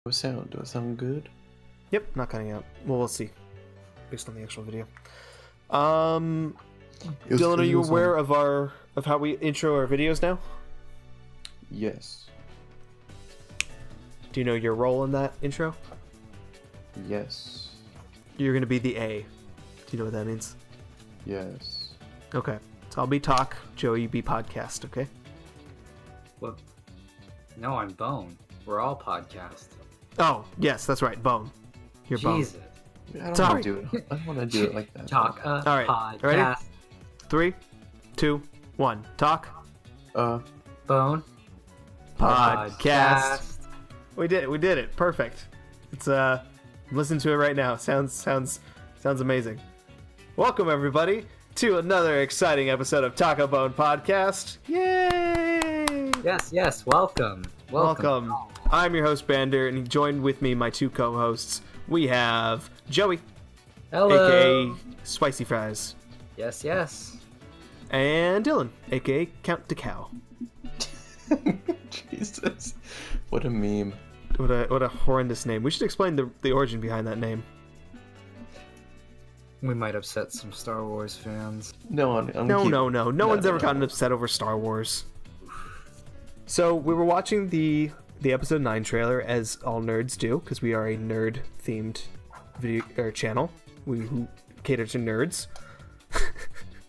Do it sound good? Yep, not cutting out. Well, we'll see, based on the actual video. Dylan, are you aware of how we intro our videos now? Yes. Do you know your role in that intro? Yes. You're gonna be the A. Do you know what that means? Yes. Okay. So I'll be talk, Joey, you be podcast, okay? What? No, I'm Bone. We're all podcast. Oh, yes, that's right, Bone. You're Jesus. Bone. I don't Sorry. want to do it. I don't want to do it like that. Talk All right. podcast. Ready? 3, 2, 1. Talk. Bone Podcast. We did it. Perfect. It's listen to it right now. Sounds amazing. Welcome everybody to another exciting episode of Taco Bone Podcast. Yay! Yes. Welcome. I'm your host Bander, and joined with me my two co-hosts. We have Joey, Hello. aka Spicy Fries, Yes. and Dylan, aka Count the Cow. Jesus. What a meme. What a horrendous name. We should explain the origin behind that name. We might upset some Star Wars fans. No one's ever gotten upset over Star Wars. So we were watching the episode 9 trailer, as all nerds do, because we are a nerd themed video channel. We cater to nerds.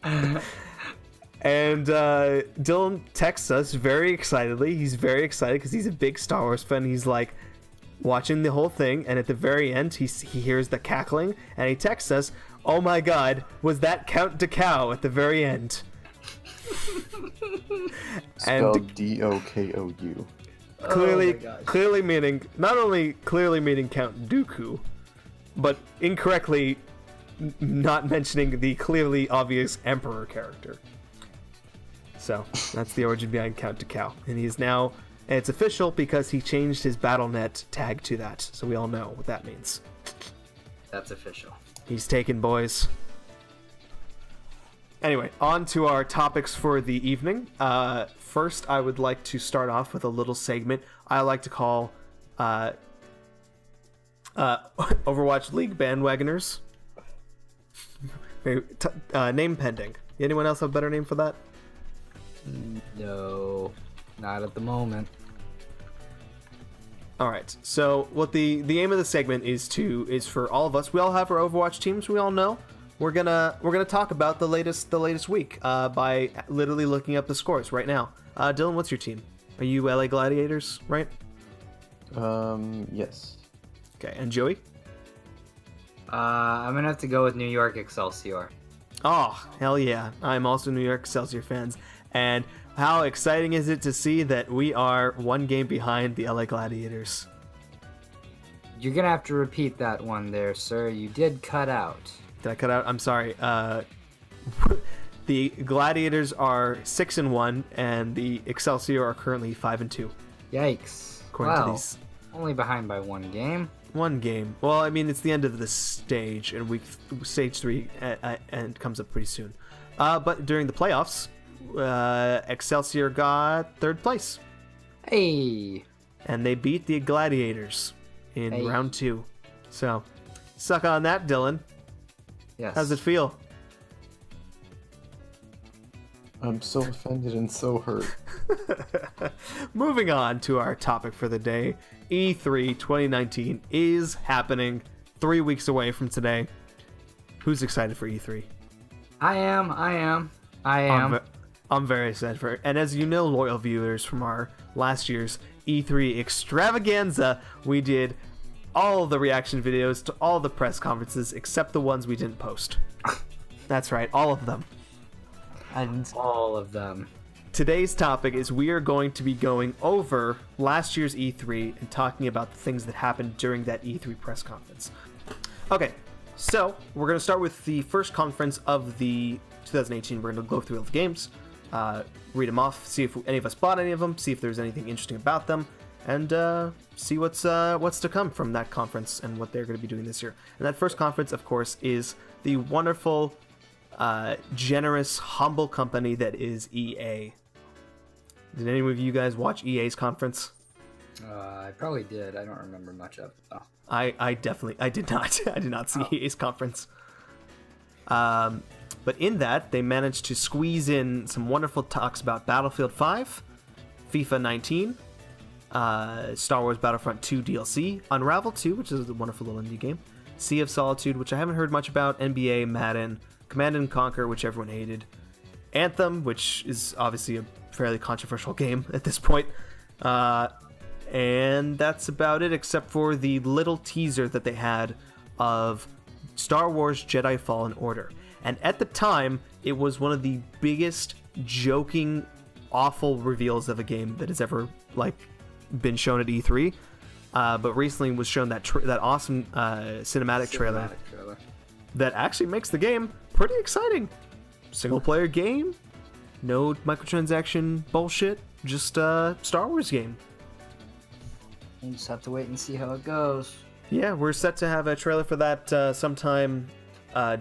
And Dylan texts us very excitedly. He's very excited because he's a big Star Wars fan. He's like watching the whole thing, and at the very end he hears the cackling, and he texts us, "Oh my God, was that Count the Cow at the very end?" Spelled D-O-K-O-U. Clearly meaning, not only clearly meaning Count Dooku, but incorrectly not mentioning the clearly obvious Emperor character. So that's the origin behind Count the Cow, and it's official because he changed his BattleNet tag to that, so we all know what that means. That's official. He's taken, boys. Anyway, on to our topics for the evening. First, I would like to start off with a little segment I like to call Overwatch League bandwagoners. Name pending. Anyone else have a better name for that? No, not at the moment. All right. So what the aim of the segment is for all of us. We all have our Overwatch teams. We all know. We're gonna talk about the latest week by literally looking up the scores right now. Dylan, what's your team? Are you LA Gladiators, right? Yes. Okay. And Joey? I'm gonna have to go with New York Excelsior. Oh, hell yeah. I'm also New York Excelsior fans. And how exciting is it to see that we are one game behind the LA Gladiators? You're gonna have to repeat that one there, sir. You did cut out. Did I cut out? I'm sorry. The Gladiators are 6-1, and the Excelsior are currently 5-2. Yikes. According to these. Only behind by one game. One game. Well, I mean, it's the end of the stage, and stage 3 and comes up pretty soon. But during the playoffs, Excelsior got 3rd place. Hey. And they beat the Gladiators in round 2. So, suck on that, Dylan. Yes. How's it feel? I'm so offended and so hurt. Moving on to our topic for the day. E3 2019 is happening 3 weeks away from today. Who's excited for E3? I am. I'm very excited for it. And as you know, loyal viewers, from our last year's E3 extravaganza, we did all the reaction videos to all the press conferences except the ones we didn't post. That's right, all of them. And all of them. Today's topic is we are going to be going over last year's E3 and talking about the things that happened during that E3 press conference. Okay, so we're going to start with the first conference of the 2018. We're going to go through all the games, read them off, see if any of us bought any of them, see if there's anything interesting about them, and see what's to come from that conference and what they're going to be doing this year. And that first conference, of course, is the wonderful, generous, humble company that is EA. Did any of you guys watch EA's conference? I probably did. I don't remember much of it though. I did not. I did not see EA's conference. But in that, they managed to squeeze in some wonderful talks about Battlefield 5, FIFA 19, Star Wars Battlefront 2 DLC, Unravel 2, which is a wonderful little indie game, Sea of Solitude, which I haven't heard much about, NBA, Madden, Command and Conquer, which everyone hated, Anthem, which is obviously a fairly controversial game at this point, and that's about it, except for the little teaser that they had of Star Wars Jedi Fallen Order. And at the time, it was one of the biggest, joking, awful reveals of a game that has ever been shown at E3. But recently was shown that awesome cinematic trailer that actually makes the game pretty exciting. Single-player game, no microtransaction bullshit, just a Star Wars game. You just have to wait and see how it goes. Yeah, we're set to have a trailer for that sometime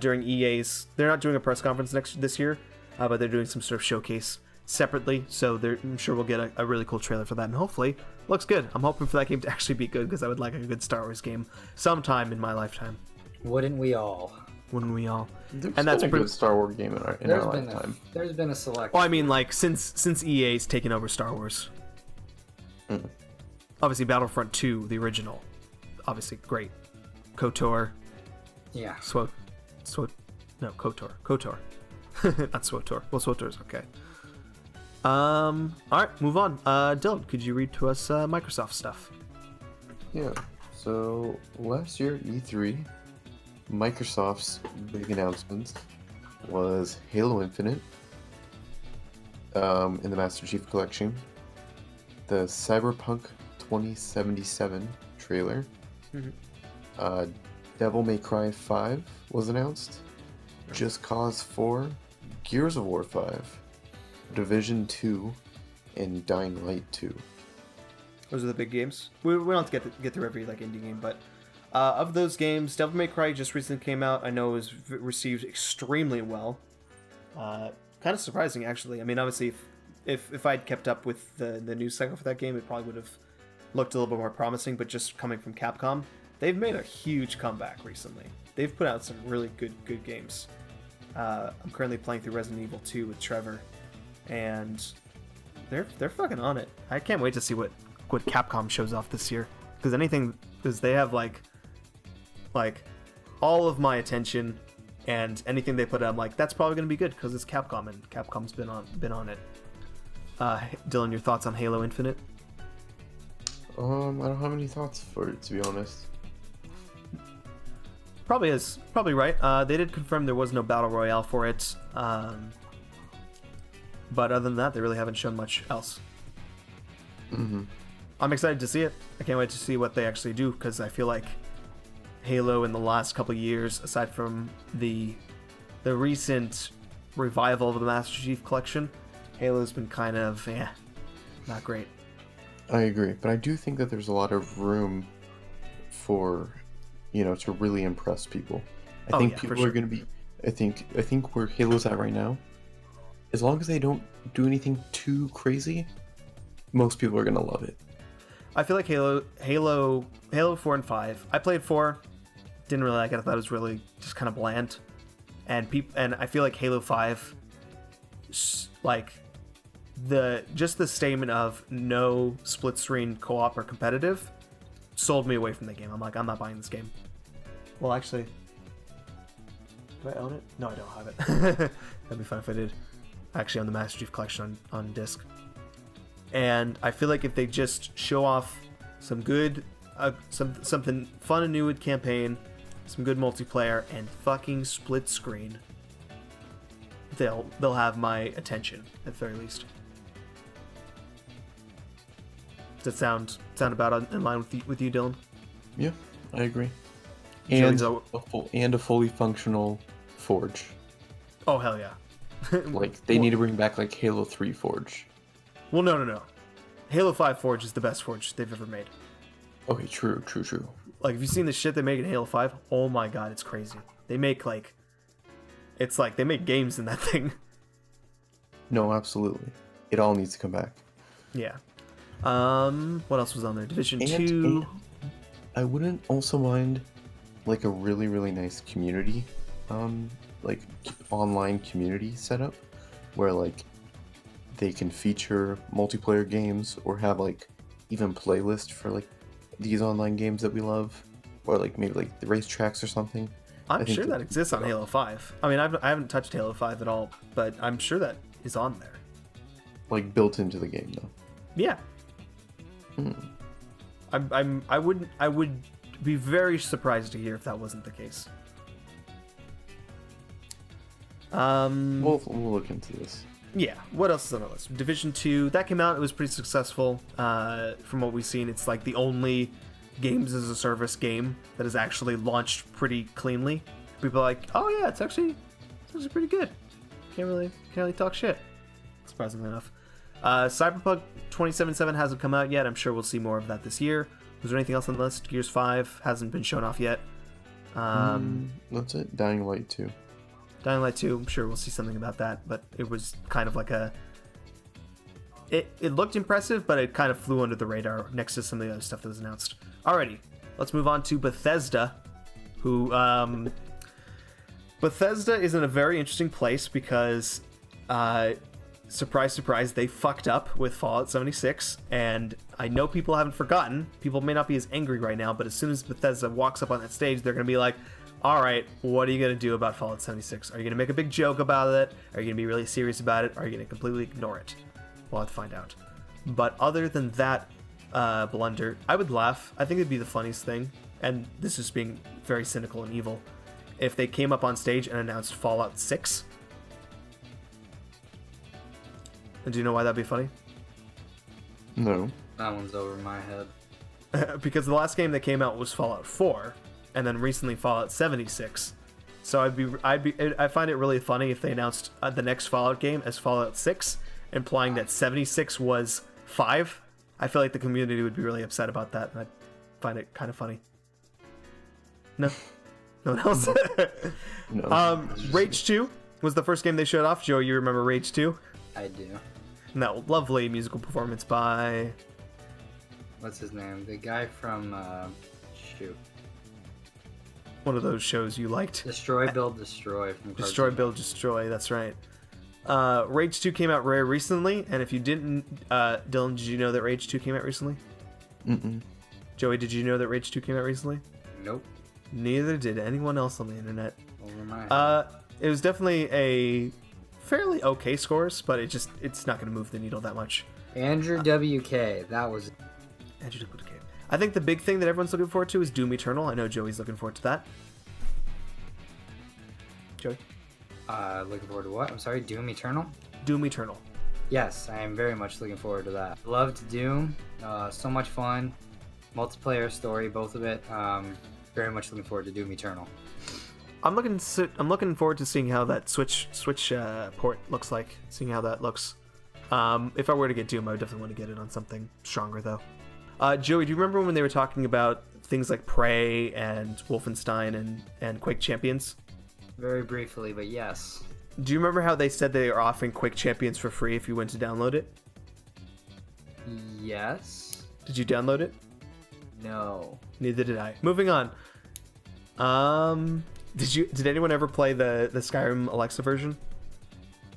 during EA's. They're not doing a press conference this year, but they're doing some sort of showcase separately. So I'm sure we'll get a really cool trailer for that, and hopefully looks good. I'm hoping for that game to actually be good because I would like a good Star Wars game sometime in my lifetime. Wouldn't we all? Wouldn't we all? There's And that's been a good Star Wars game in our lifetime. There's been a selection. Well, I mean, since EA's taken over Star Wars. Obviously, Battlefront 2, the original, obviously great. KOTOR. Yeah. KOTOR. Not SWTOR. Well, SWTOR's okay. Alright, move on. Dylan, could you read to us Microsoft stuff? Yeah. So last year at E3, Microsoft's big announcements was Halo Infinite in the Master Chief Collection, the Cyberpunk 2077 trailer, Devil May Cry 5 was announced, Just Cause 4, Gears of War 5, Division 2, and Dying Light 2. Those are the big games. We don't have to get through every indie game, but of those games, Devil May Cry just recently came out. I know it was received extremely well. Kind of surprising, actually. I mean, obviously, if I'd kept up with the news cycle for that game, it probably would have looked a little bit more promising. But just coming from Capcom, they've made a huge comeback recently. They've put out some really good games. I'm currently playing through Resident Evil 2 with Trevor, and they're fucking on it. I can't wait to see what Capcom shows off this year, because they have like all of my attention, and anything they put out, I'm like, that's probably gonna be good because it's Capcom, and Capcom's been on it. Dylan, your thoughts on Halo Infinite? I don't have any thoughts for it, to be honest. Probably right. They did confirm there was no battle royale for it, but other than that, they really haven't shown much else. I'm excited to see it. I can't wait to see what they actually do, because I feel like Halo in the last couple of years, aside from the recent revival of the Master Chief Collection, Halo's been kind of not great. I agree, but I do think that there's a lot of room for, to really impress people. I think people are going to be. I think where Halo's at right now, as long as they don't do anything too crazy, most people are going to love it. I feel like Halo 4 and 5. I played 4, didn't really like it. I thought it was really just kind of bland. And I feel like Halo 5, the statement of no split screen co-op or competitive sold me away from the game. I'm like, I'm not buying this game. Well, actually, do I own it? No, I don't have it. That'd be fun if I did. I actually own the Master Chief Collection on disc. And I feel like if they just show off some good, something fun and new with campaign, some good multiplayer, and fucking split screen, they'll have my attention at the very least. Does that sound about in line with you, Dylan? Yeah, I agree. And a fully functional Forge. Oh hell yeah! They need to bring back Halo 3 Forge. Well, no. Halo 5 Forge is the best Forge they've ever made. Okay, true. Have you seen the shit they make in Halo 5? Oh my god, it's crazy. They make they make games in that thing. No, absolutely. It all needs to come back. Yeah. What else was on there? Division And 2. I wouldn't also mind like a really, really nice community, like online community setup where like they can feature multiplayer games or have like even playlist for like these online games that we love, or like maybe like the racetracks or something. I'm sure that exists on Halo 5. I mean, I haven't touched Halo 5 at all, but I'm sure that is on there. Like built into the game though. Yeah. I would be very surprised to hear if that wasn't the case. We'll look into this. Yeah, what else is on our list? Division 2, that came out, it was pretty successful. From what we've seen, it's like the only games as a service game that has actually launched pretty cleanly. People are like, oh yeah, it's actually pretty good. Can't really talk shit. Surprisingly enough. Cyberpunk 2077 hasn't come out yet. I'm sure we'll see more of that this year. Was there anything else on the list? Gears 5 hasn't been shown off yet. That's it. Dying Light 2. Dying Light 2, I'm sure we'll see something about that, but it was kind of like it looked impressive, but it kind of flew under the radar next to some of the other stuff that was announced. Alrighty, let's move on to Bethesda, who, Bethesda is in a very interesting place because, surprise, surprise, they fucked up with Fallout 76, and I know people haven't forgotten. People may not be as angry right now, but as soon as Bethesda walks up on that stage, they're going to be like, all right, what are you going to do about Fallout 76? Are you going to make a big joke about it? Are you going to be really serious about it? Are you going to completely ignore it? We'll have to find out. But other than that blunder, I would laugh. I think it'd be the funniest thing, and this is being very cynical and evil, if they came up on stage and announced Fallout 6. And do you know why that'd be funny? No. That one's over my head. Because the last game that came out was Fallout 4, and then recently Fallout 76. So I find it really funny if they announced the next Fallout game as Fallout 6, implying that 76 was 5. I feel like the community would be really upset about that, and I find it kind of funny. No? No one else? No. Rage 2 was the first game they showed off. Joe, you remember Rage 2? I do. And that lovely musical performance by... What's his name? The guy from, shoot. One of those shows you liked. Destroy, Build, Destroy. From Destroy, Cartoon. Build, Destroy, that's right. Rage 2 came out very recently, and if you didn't, Dylan, did you know that Rage 2 came out recently? Mm-mm. Joey, did you know that Rage 2 came out recently? Nope. Neither did anyone else on the internet. Over my head. It was definitely a fairly okay scores, but it's not going to move the needle that much. Andrew WK, that was... Andrew WK. I think the big thing that everyone's looking forward to is Doom Eternal. I know Joey's looking forward to that. Joey? Looking forward to what? I'm sorry, Doom Eternal? Doom Eternal. Yes, I am very much looking forward to that. Loved Doom. So much fun. Multiplayer story, both of it. Very much looking forward to Doom Eternal. I'm looking forward to seeing how that Switch port looks like. Seeing how that looks. If I were to get Doom, I would definitely want to get it on something stronger, though. Joey, do you remember when they were talking about things like Prey and Wolfenstein and Quake Champions? Very briefly, but yes. Do you remember how they said they are offering Quake Champions for free if you went to download it? Yes. Did you download it? No. Neither did I. Moving on. Did anyone ever play the Skyrim Alexa version?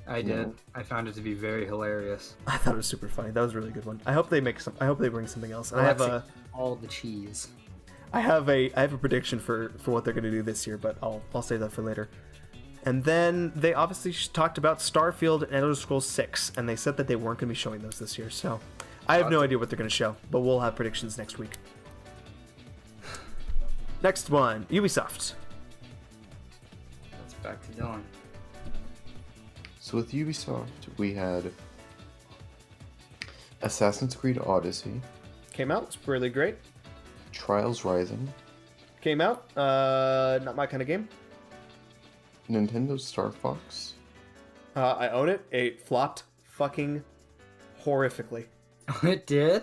I did. I found it to be very hilarious. I thought it was super funny. That was a really good one. I hope they bring something else. And Alexa, all the cheese. I have a prediction for what they're going to do this year, but I'll save that for later. And then they obviously talked about Starfield and Elder Scrolls 6, and they said that they weren't going to be showing those this year. So I have no idea what they're going to show, but we'll have predictions next week. Next one, Ubisoft. That's back to Dylan. So with Ubisoft, we had Assassin's Creed Odyssey. Came out. It's really great. Trials Rising. Came out. Not my kind of game. Nintendo Star Fox. I own it. It flopped fucking horrifically. It did?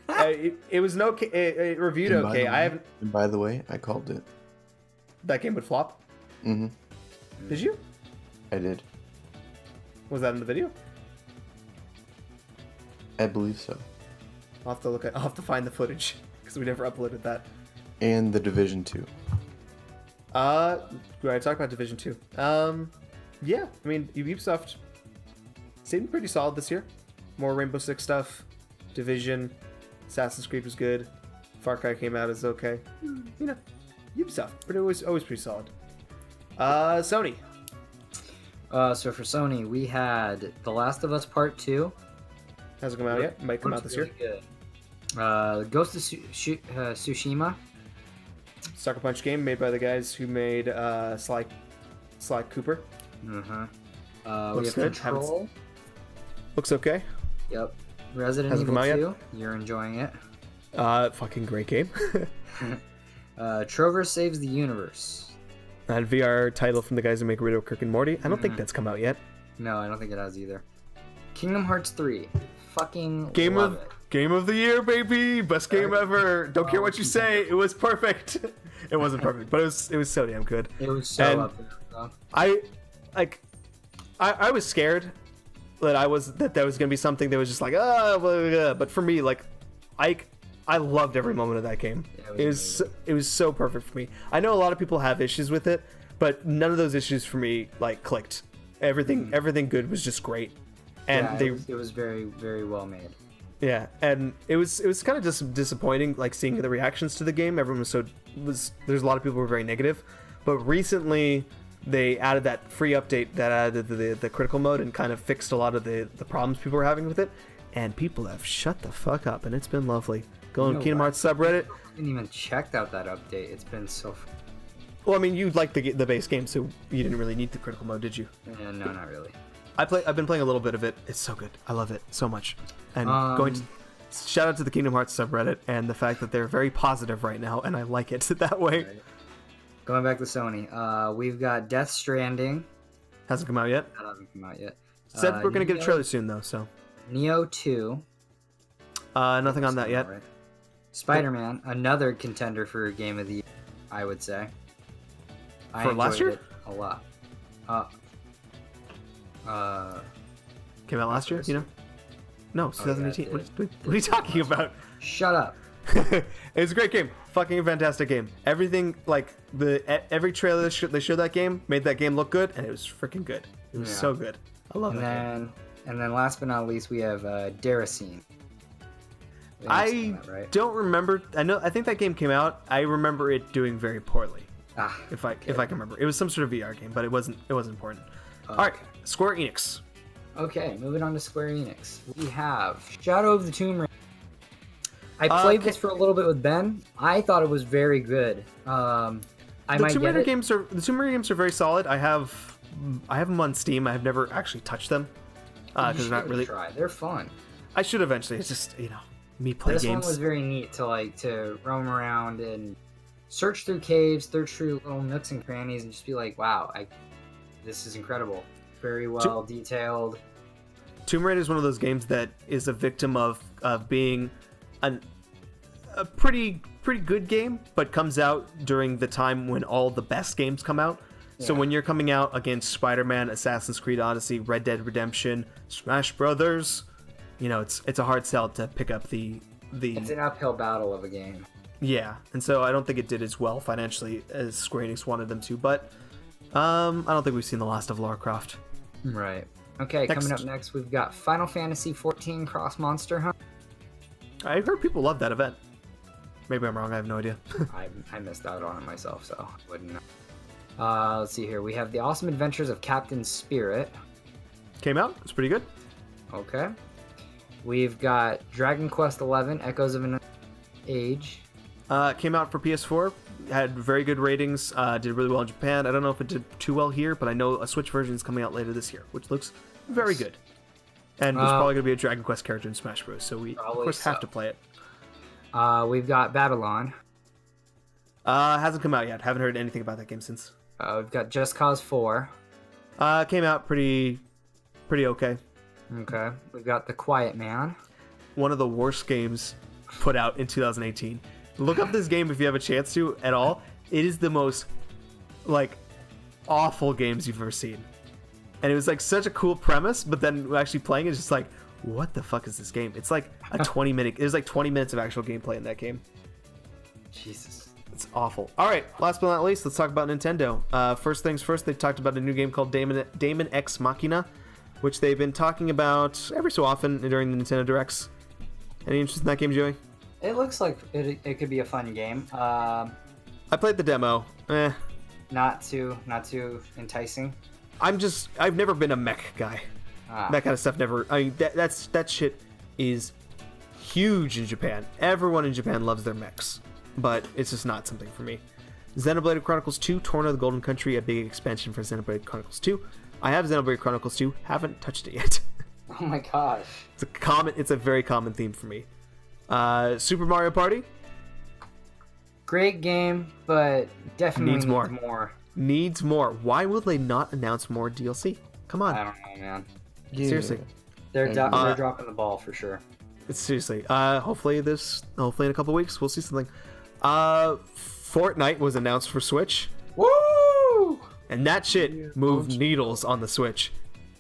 It was no. It reviewed okay. I haven't. And by the way, I called it. That game would flop. Mm-hmm. Did you? I did. Was that in the video? I believe so. I'll have to find the footage because we never uploaded that. And the Division 2. We already talked about Division 2. Yeah, I mean, Ubisoft seemed pretty solid this year. More Rainbow Six stuff, Division, Assassin's Creed was good, Far Cry came out as okay. You know, Ubisoft, but it was always pretty solid. Sony. So for Sony, we had The Last of Us Part 2. Hasn't come out yet. Might come out this year. Good. Ghost of Tsushima. Sucker Punch game made by the guys who made Sly Cooper. Uh-huh. Looks we have good. Control. Looks okay. Yep. Resident Hasn't Evil come out 2. yet? You're enjoying it. Fucking great game. Trover Saves the Universe. That VR title from the guys who make Rick and Morty. I don't think that's come out yet. No, I don't think it has either. Kingdom Hearts 3. Fucking Game love it. Game of the year, baby! Best game ever. Don't care what you say. It was perfect. It wasn't perfect, but it was so damn good. It was so up there, though. I was scared that was gonna be something that was just like but for me, like, I loved every moment of that game. Yeah, it was so perfect for me. I know a lot of people have issues with it, but none of those issues for me like clicked. Everything good was just great, and yeah, it was very, very well made. Yeah, and it was kind of just disappointing, like, seeing the reactions to the game. Everyone there's a lot of people who were very negative, but recently they added that free update that added the critical mode and kind of fixed a lot of the problems people were having with it, and people have shut the fuck up, and it's been lovely. Go on Kingdom Hearts subreddit. I didn't even check out that update. It's been so. Well, I mean, you liked the base game, so you didn't really need the critical mode, did you? Yeah, no, not really. I've been playing a little bit of it. It's so good. I love it so much. And shout out to the Kingdom Hearts subreddit and the fact that they're very positive right now, and I like it that way. Right. Going back to Sony, we've got Death Stranding. Hasn't come out yet. That hasn't come out yet. Said we're gonna get a trailer soon though. So. Neo 2. Nothing on that yet. Right. Spider-Man, another contender for Game of the Year, I would say. For last year? A lot. Came out last year, you know? No, 2018. Yeah, what are you talking about? Shut up. It's a great game. Fucking fantastic game. Everything, like, every trailer they showed that game made that game look good, and it was freaking good. It was so good. I love that game. And then last but not least, we have Deracine. I don't remember. I think that game came out. I remember it doing very poorly. If I can remember, it was some sort of VR game, but it wasn't important. All right, Square Enix. Okay, moving on to Square Enix. We have Shadow of the Tomb Raider. I played this for a little bit with Ben. I thought it was very good. The Tomb Raider games are very solid. I have them on Steam. I have never actually touched them because they're not really. Try. They're fun. I should eventually. It's just me play games. This one was very neat to roam around and search through caves, search through little nooks and crannies, and just be like, wow, this is incredible. Very well detailed. Tomb Raider is one of those games that is a victim of being a pretty good game, but comes out during the time when all the best games come out. Yeah. So when you're coming out against Spider-Man, Assassin's Creed Odyssey, Red Dead Redemption, Smash Brothers, it's a hard sell to pick up the. It's an uphill battle of a game. Yeah, and so I don't think it did as well financially as Square Enix wanted them to, but I don't think we've seen the last of Lara Croft. Right. Okay, coming up next, we've got Final Fantasy XIV Cross Monster Hunt. I heard people love that event. Maybe I'm wrong, I have no idea. I missed out on it myself, so I wouldn't know. Let's see here. We have The Awesome Adventures of Captain Spirit. Came out. It's pretty good. Okay. We've got Dragon Quest XI, Echoes of an Age. Came out for PS4. Had very good ratings. Did really well in Japan. I don't know if it did too well here, but I know a Switch version is coming out later this year, which looks very good. And there's probably going to be a Dragon Quest character in Smash Bros. So we, of course, have to play it. We've got Babylon. Hasn't come out yet. Haven't heard anything about that game since. We've got Just Cause 4. Came out pretty okay. Okay. We've got The Quiet Man. One of the worst games put out in 2018. Look up this game if you have a chance to at all. It is the most, awful games you've ever seen. And it was, such a cool premise, but then actually playing it is just like, what the fuck is this game? It's like a 20-minute. There's like 20 minutes of actual gameplay in that game. Jesus. It's awful. All right, last but not least, let's talk about Nintendo. First things first, they talked about a new game called Daemon X Machina, which they've been talking about every so often during the Nintendo Directs. Any interest in that game, Joey? It looks like it could be a fun game. I played the demo. Not too enticing. I've never been a mech guy. That kind of stuff never. I mean, that shit is huge in Japan. Everyone in Japan loves their mechs, but it's just not something for me. Xenoblade Chronicles 2, Torn of the Golden Country, a big expansion for Xenoblade Chronicles 2. I have Xenoblade Chronicles 2, haven't touched it yet. Oh my gosh. It's a very common theme for me. Super Mario Party. Great game, but definitely needs more. Needs more. Why will they not announce more DLC? Come on. I don't know, man. Yeah. Seriously. They're dropping the ball for sure. Seriously. Hopefully in a couple weeks we'll see something. Fortnite was announced for Switch. Woo! And that shit moved needles on the Switch.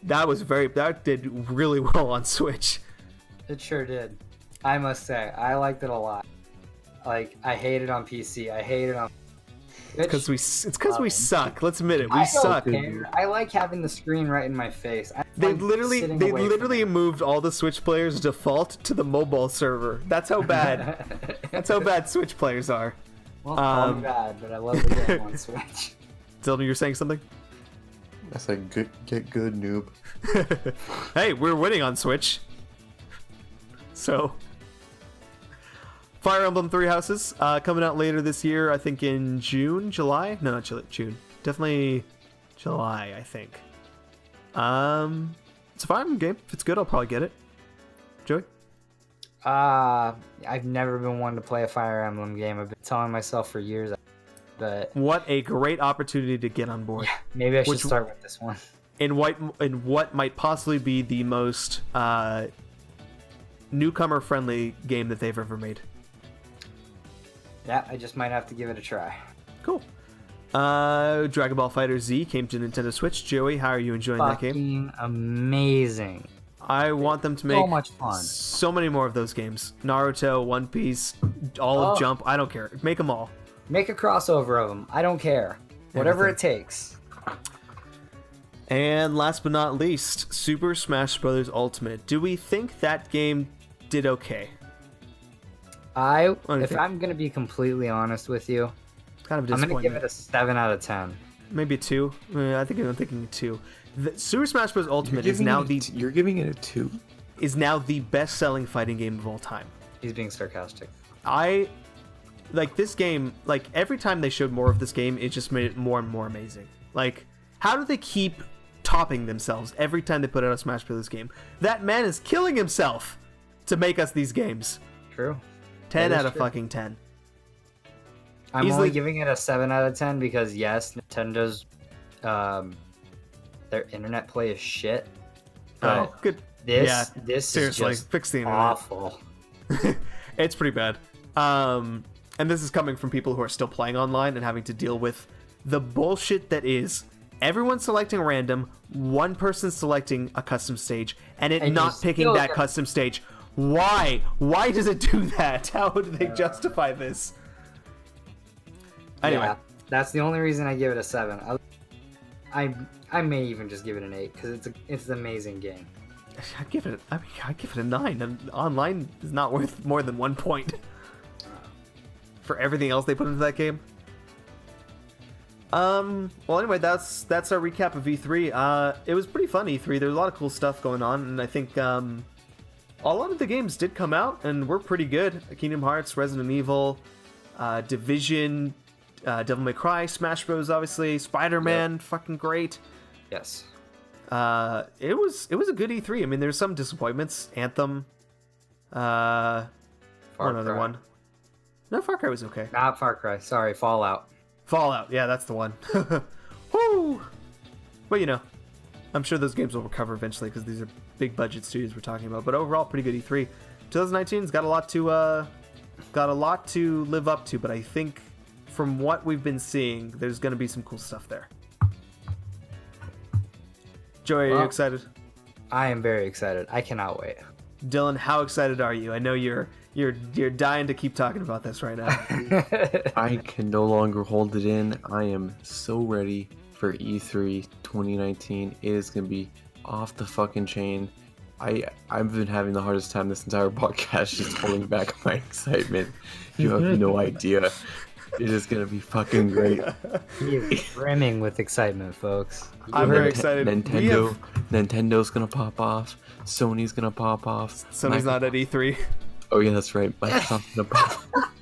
That did really well on Switch. It sure did. I must say, I liked it a lot. Like, I hate it on PC. I hate it on. It's because we suck. Let's admit it. We suck. I like having the screen right in my face. They literally moved all the Switch players default to the mobile server. That's how bad. That's how bad Switch players are. Well, call me bad, but I love the game on Switch. Dylan, you're saying something? I said, get good, noob. Hey, we're winning on Switch. So, Fire Emblem Three Houses coming out later this year. I think in July. No, not June. Definitely July. I think. It's a Fire Emblem game. If it's good, I'll probably get it. Joey? I've never been one to play a Fire Emblem game. I've been telling myself for years. But what a great opportunity to get on board. Yeah, maybe I should start with this one. In what might possibly be the most newcomer-friendly game that they've ever made. Yeah, I just might have to give it a try. Cool. Dragon Ball Fighter Z came to Nintendo Switch. Joey, how are you enjoying that game? Fucking amazing. I want them to make so much fun. So many more of those games. Naruto, One Piece, all of Jump. I don't care. Make them all. Make a crossover of them. I don't care. Whatever it takes. And last but not least, Super Smash Bros. Ultimate. Do we think that game did okay? If I'm going to be completely honest with you, kind of I'm going to give it a 7 out of 10. Maybe a 2. I'm thinking a 2. Super Smash Bros. Ultimate is now You're giving it a 2? Is now the best-selling fighting game of all time. He's being sarcastic. Like this game, like every time they showed more of this game, it just made it more and more amazing. Like, how do they keep topping themselves every time they put out a Smash Bros. Game? That man is killing himself to make us these games. True. 10 out of fucking 10. I'm only giving it a 7 out of 10 because yes, Nintendo's their internet play is shit. Oh, good. This seriously, is just fix the internet. Awful. It's pretty bad. And this is coming from people who are still playing online and having to deal with the bullshit that is everyone selecting random, one person selecting a custom stage, and it not picking that custom stage. Why? Why does it do that? How do they justify this? Anyway. Yeah, that's the only reason I give it a 7. I may even just give it an 8 because it's an amazing game. I give it a 9. And online is not worth more than 1 point. For everything else they put into that game. Well, anyway, that's our recap of E3. It was pretty fun, E3. There's a lot of cool stuff going on, and I think a lot of the games did come out and were pretty good. Kingdom Hearts, Resident Evil, Division, Devil May Cry, Smash Bros. Obviously, Spider-Man, fucking great. Yes. It was a good E3. I mean, there's some disappointments. Anthem, one other one. No, Far Cry was okay. Not Far Cry. Sorry, Fallout. Fallout, yeah, that's the one. Woo! But you know, I'm sure those games will recover eventually because these are big budget studios we're talking about. But overall, pretty good E3. 2019's got a lot to live up to. But I think from what we've been seeing, there's going to be some cool stuff there. Joey, are you excited? I am very excited. I cannot wait. Dylan, how excited are you? I know you're dying to keep talking about this right now. I can no longer hold it in. I am so ready for E3 2019. It is gonna be off the fucking chain. I've been having the hardest time this entire podcast just holding back my excitement. You have no idea. It is gonna be fucking great. You're brimming with excitement, folks. I'm very excited. Nintendo's gonna pop off. Sony's gonna pop off. Sony's not at E3. Oh yeah, that's right. Microsoft's gonna pop off.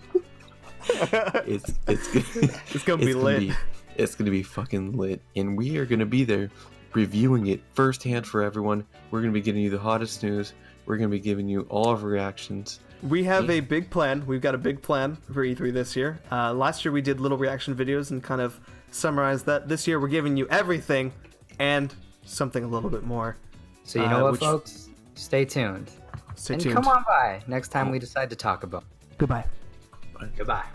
It's gonna be lit. It's gonna be fucking lit, and we are gonna be there, reviewing it firsthand for everyone. We're gonna be giving you the hottest news. We're gonna be giving you all of our reactions. We have a big plan. We've got a big plan for E3 this year. Last year we did little reaction videos and kind of summarized that. This year we're giving you everything and something a little bit more. So you know what, folks? Stay tuned. Stay and tuned. Come on by next time we decide to talk about. Goodbye. Goodbye.